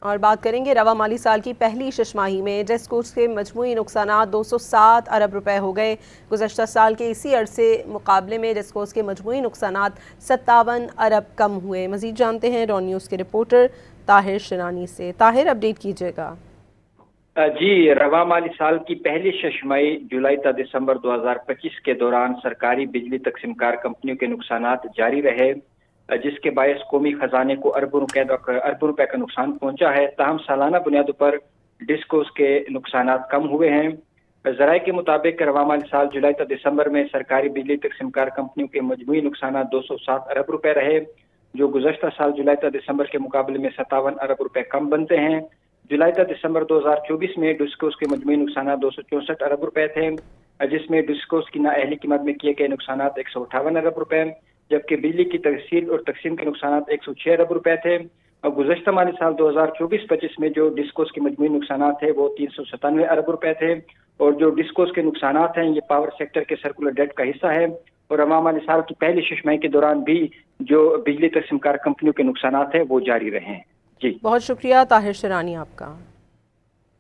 اور بات کریں گے رواں مالی سال کی پہلی شش ماہی میں ڈسکوز کے مجموعی نقصانات 207 ارب روپے ہو گئے۔ گزشتہ سال کے اسی عرصے مقابلے میں ڈسکوز کے مجموعی نقصانات 57 ارب کم ہوئے۔ مزید جانتے ہیں ڈان نیوز کے رپورٹر طاہر شنانی سے۔ طاہر، اپڈیٹ کیجیے گا۔ جی، رواں مالی سال کی پہلی شش ماہی جولائی تا دسمبر 2025 کے دوران سرکاری بجلی تقسیم کار کمپنیوں کے نقصانات جاری رہے، جس کے باعث قومی خزانے کو اربوں روپے کا نقصان پہنچا ہے۔ تاہم سالانہ بنیادوں پر ڈسکوز کے نقصانات کم ہوئے ہیں۔ ذرائع کے مطابق رواں مالی سال جولائی تا دسمبر میں سرکاری بجلی تقسیم کار کمپنیوں کے مجموعی نقصانات 207 ارب روپے رہے، جو گزشتہ سال جولائی تا دسمبر کے مقابلے میں 57 ارب روپے کم بنتے ہیں۔ جولائی تا دسمبر 2024 میں ڈسکوز کے مجموعی نقصانات 264 ارب روپے تھے، جس میں ڈسکوز کی نااہلی کی مد میں کیے گئے نقصانات 158 ارب روپے، جبکہ بجلی کی ترسیل اور تقسیم کے نقصانات 106 ارب روپے تھے۔ اور گزشتہ مالی سال 2024-25 میں جو ڈسکوز کے مجموعی نقصانات تھے وہ 397 ارب روپے تھے، اور جو ڈسکوز کے نقصانات ہیں یہ پاور سیکٹر کے سرکولر ڈیٹ کا حصہ ہے۔ اور رواں مالی سال کی پہلی شش ماہی کے دوران بھی جو بجلی تقسیم کار کمپنیوں کے نقصانات ہیں وہ جاری رہے ہیں۔ جی، بہت شکریہ طاہر شنانی آپ کا۔